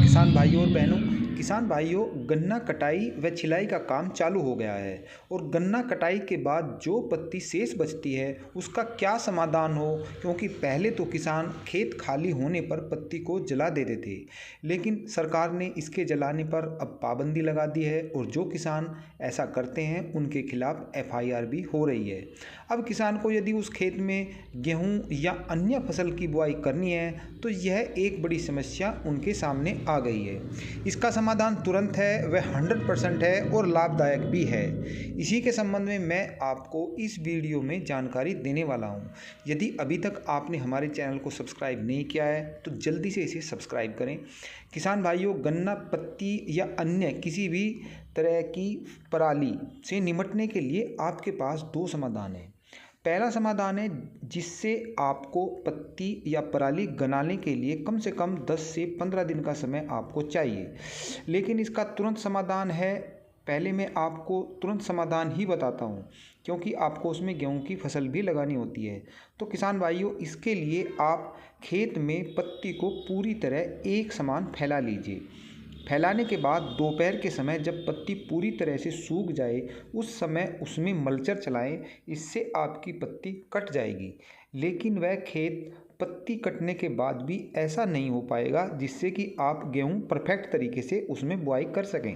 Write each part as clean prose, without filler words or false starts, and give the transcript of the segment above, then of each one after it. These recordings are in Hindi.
किसान भाइयों और बहनों, किसान भाइयों, गन्ना कटाई व छिलाई का काम चालू हो गया है। और गन्ना कटाई के बाद जो पत्ती शेष बचती है उसका क्या समाधान हो, क्योंकि पहले तो किसान खेत खाली होने पर पत्ती को जला देते थे, लेकिन सरकार ने इसके जलाने पर अब पाबंदी लगा दी है और जो किसान ऐसा करते हैं उनके खिलाफ एफआईआर भी हो रही है। अब किसान को यदि उस खेत में गेहूं या अन्य फसल की बुआई करनी है तो यह एक बड़ी समस्या उनके सामने आ गई है। इसका समाधान तुरंत है, वह 100% है और लाभदायक भी है। इसी के संबंध में मैं आपको इस वीडियो में जानकारी देने वाला हूं। यदि अभी तक आपने हमारे चैनल को सब्सक्राइब नहीं किया है तो जल्दी से इसे सब्सक्राइब करें। किसान भाइयों, गन्ना पत्ती या अन्य किसी भी तरह की पराली से निपटने के लिए आपके पास दो समाधान हैं। पहला समाधान है जिससे आपको पत्ती या पराली गलाने के लिए कम से कम 10 से 15 दिन का समय आपको चाहिए, लेकिन इसका तुरंत समाधान है। पहले मैं आपको तुरंत समाधान ही बताता हूँ, क्योंकि आपको उसमें गेहूं की फसल भी लगानी होती है। तो किसान भाइयों, इसके लिए आप खेत में पत्ती को पूरी तरह एक समान फैला लीजिए। फैलाने के बाद दोपहर के समय जब पत्ती पूरी तरह से सूख जाए उस समय उसमें मल्चर चलाएं। इससे आपकी पत्ती कट जाएगी, लेकिन वह खेत पत्ती कटने के बाद भी ऐसा नहीं हो पाएगा जिससे कि आप गेहूं परफेक्ट तरीके से उसमें बुआई कर सकें।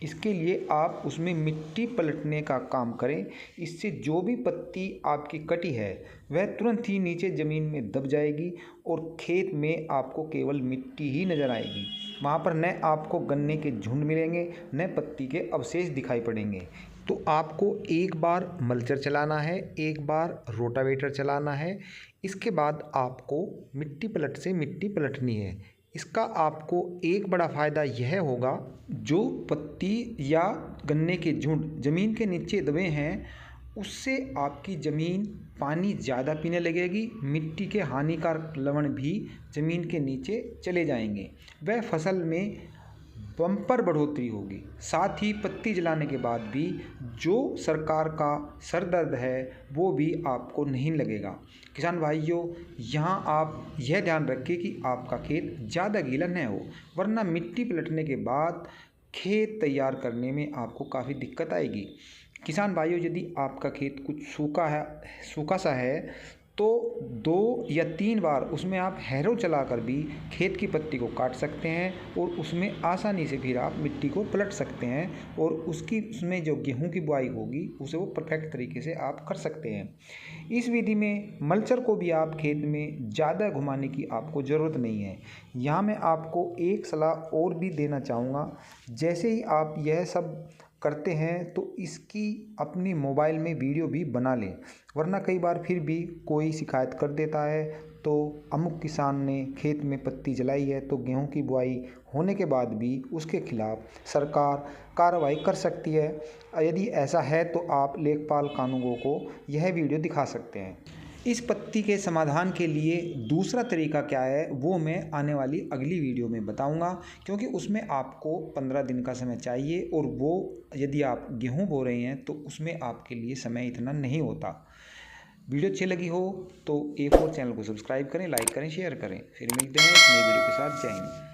इसके लिए आप उसमें मिट्टी पलटने का काम करें। इससे जो भी पत्ती आपकी कटी है वह तुरंत ही नीचे ज़मीन में दब जाएगी और खेत में आपको केवल मिट्टी ही नज़र आएगी। वहाँ पर न आपको गन्ने के झुंड मिलेंगे न पत्ती के अवशेष दिखाई पड़ेंगे। तो आपको एक बार मल्चर चलाना है, एक बार रोटावेटर चलाना है। इसके बाद आपको मिट्टी पलट से मिट्टी पलटनी है। इसका आपको एक बड़ा फ़ायदा यह होगा, जो पत्ती या गन्ने के झुंड ज़मीन के नीचे दबे हैं उससे आपकी ज़मीन पानी ज़्यादा पीने लगेगी। मिट्टी के हानिकारक लवण भी ज़मीन के नीचे चले जाएंगे। वह फसल में बम्पर बढ़ोतरी होगी। साथ ही पत्ती जलाने के बाद भी जो सरकार का सर दर्द है वो भी आपको नहीं लगेगा। किसान भाइयों, यहाँ आप यह ध्यान रखें कि आपका खेत ज़्यादा गीला न हो, वरना मिट्टी पलटने के बाद खेत तैयार करने में आपको काफ़ी दिक्कत आएगी। किसान भाइयों, यदि आपका खेत कुछ सूखा सा है तो 2 या 3 बार उसमें आप हैरो चलाकर भी खेत की पत्ती को काट सकते हैं और उसमें आसानी से फिर आप मिट्टी को पलट सकते हैं और उसमें जो गेहूं की बुआई होगी उसे वो परफेक्ट तरीके से आप कर सकते हैं। इस विधि में मल्चर को भी आप खेत में ज़्यादा घुमाने की आपको ज़रूरत नहीं है। यहाँ मैं आपको एक सलाह और भी देना चाहूँगा। जैसे ही आप यह सब करते हैं तो इसकी अपनी मोबाइल में वीडियो भी बना लें, वरना कई बार फिर भी कोई शिकायत कर देता है तो अमुक किसान ने खेत में पत्ती जलाई है, तो गेहूं की बुआई होने के बाद भी उसके खिलाफ सरकार कार्रवाई कर सकती है। यदि ऐसा है तो आप लेखपाल कानूनगो को यह वीडियो दिखा सकते हैं। इस पत्ती के समाधान के लिए दूसरा तरीका क्या है वो मैं आने वाली अगली वीडियो में बताऊंगा, क्योंकि उसमें आपको 15 दिन का समय चाहिए और वो यदि आप गेहूं बो रहे हैं तो उसमें आपके लिए समय इतना नहीं होता। वीडियो अच्छी लगी हो तो A4 चैनल को सब्सक्राइब करें, लाइक करें, शेयर करें। फिर मिलते हैं एक नई वीडियो के साथ। जय हिंद।